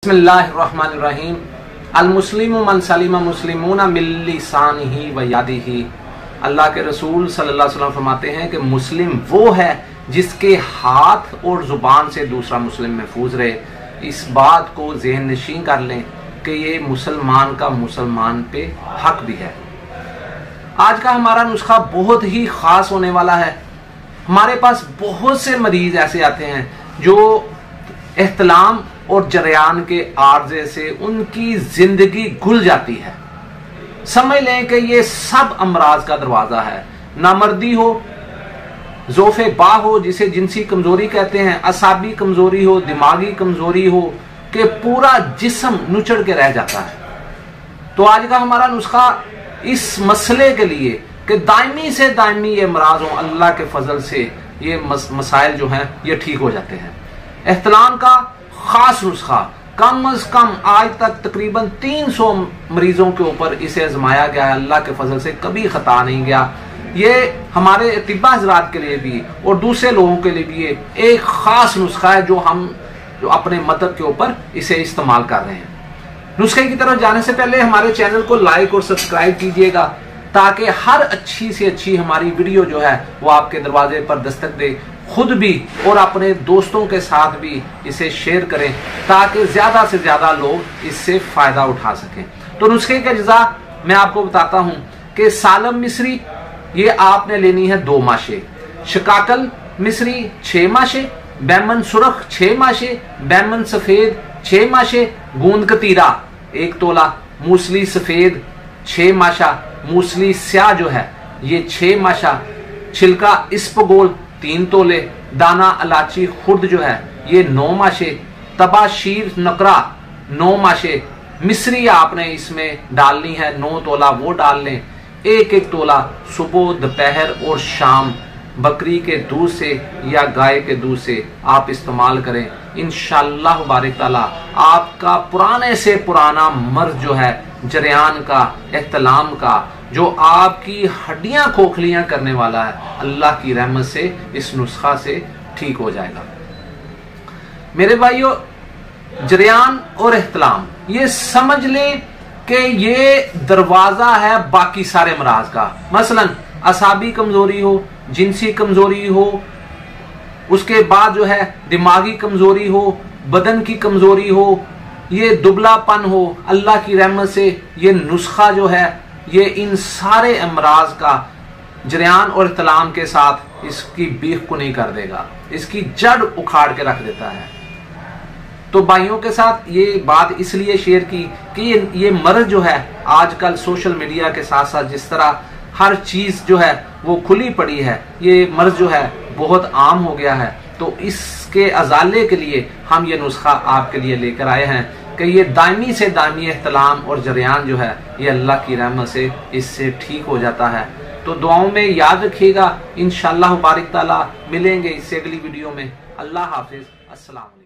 बिस्मिल्लाहिर्रहमानिर्रहीम। अल-मुस्लिमु मन सलिमा मुस्लिमूना मिन लिसानिही व यदिही। अल्लाह के रसूल सल्लल्लाहु अलैहि वसल्लम फरमाते हैं कि मुस्लिम वो है जिसके हाथ और जुबान से दूसरा मुस्लिम महफूज रहे। इस बात को ज़हन नशीं कर लें कि ये मुसलमान का मुसलमान पे हक भी है। आज का हमारा नुस्खा बहुत ही ख़ास होने वाला है। हमारे पास बहुत से मरीज ऐसे आते हैं जो एहतलाम और जरियान के आर्जे से उनकी जिंदगी गुल जाती है। समझ लें कि ये सब अमराज का दरवाजा है। नामर्दी हो, ज़ोफ़े बा हो जिसे जिनसी कमजोरी कहते हैं, असाबी कमजोरी हो, दिमागी कमजोरी हो, कि पूरा जिस्म नुचड़ के रह जाता है। तो आज का हमारा नुस्खा इस मसले के लिए कि दायमी से दायमी ये अमराज हो, अल्लाह के फजल से ये मसाइल जो हैं ये ठीक हो जाते हैं। एहतलाम का खास नुस्खा कम अज कम आज तक तकरीबन 300 मरीजों के ऊपर इसे आजमाया गया है। अल्लाह के फजल से कभी खता नहीं गया। ये हमारे तिब्बा हजरात के लिए भी और दूसरे लोगों के लिए भी एक खास नुस्खा है जो हम अपने मदद के ऊपर इसे इस्तेमाल कर रहे हैं। नुस्खे की तरफ जाने से पहले हमारे चैनल को लाइक और सब्सक्राइब कीजिएगा ताकि हर अच्छी से अच्छी हमारी वीडियो जो है वो आपके दरवाजे पर दस्तक दे। खुद भी और अपने दोस्तों के साथ भी इसे शेयर करें ताकि ज्यादा से ज्यादा लोग इससे फायदा उठा सकें। तो नुस्खे के अज्जा मैं आपको बताता हूं कि सालम मिस्री ये आपने लेनी है 2 माशे, शिकाकल मिस्री 6 माशे, बैमन सुरख 6 माशे, बैमन सफेद 6 माशे, गूंद कतीरा 1 तोला, मूसली सफेद 6 माशा, मूसली स्याह जो है ये 6 माशा, छिलका इस्पगोल 3 तोले, दाना इलाची खुर्द जो है ये 9 माशे, तबाशीर नकरा 9 माशे, मिस्री आपने इसमें डालनी है 9 तोला वो डाल लें। 1-1 तोला सुबह दोपहर और शाम बकरी के दूध से या गाय के दूध से आप इस्तेमाल करें। इंशाअल्लाह बारिक ताला आपका पुराने से पुराना मर्ज जो है जरियान का, एहतलाम का, जो आपकी हड्डियां खोखलियां करने वाला है, अल्लाह की रहमत से इस नुस्खा से ठीक हो जाएगा। मेरे भाइयों, जरियान और एहतलाम ये समझ ले कि ये दरवाजा है बाकी सारे मराज का। मसलन असाबी कमजोरी हो, जिनसी कमजोरी हो, उसके बाद जो है दिमागी कमजोरी हो, बदन की कमजोरी हो, ये दुबलापन हो, अल्लाह की रहमत से ये नुस्खा जो है ये इन सारे अमराज का जरियान और इतलाम के साथ इसकी बीख को नहीं कर देगा, इसकी जड़ उखाड़ के रख देता है। तो भाइयों के साथ ये बात इसलिए शेयर की कि ये मर्ज जो है आजकल सोशल मीडिया के साथ साथ जिस तरह हर चीज जो है वो खुली पड़ी है, ये मर्ज जो है बहुत आम हो गया है। तो इसके अजाले के लिए हम ये नुस्खा आपके लिए लेकर आए हैं कि ये दायमी से दायमी एहतलाम और जरियान जो है ये अल्लाह की रहमत से इससे ठीक हो जाता है। तो दुआओं में याद रखिएगा। इंशाअल्लाह बारिक ताला मिलेंगे इससे अगली वीडियो में। अल्लाह हाफिज। अस्सलाम।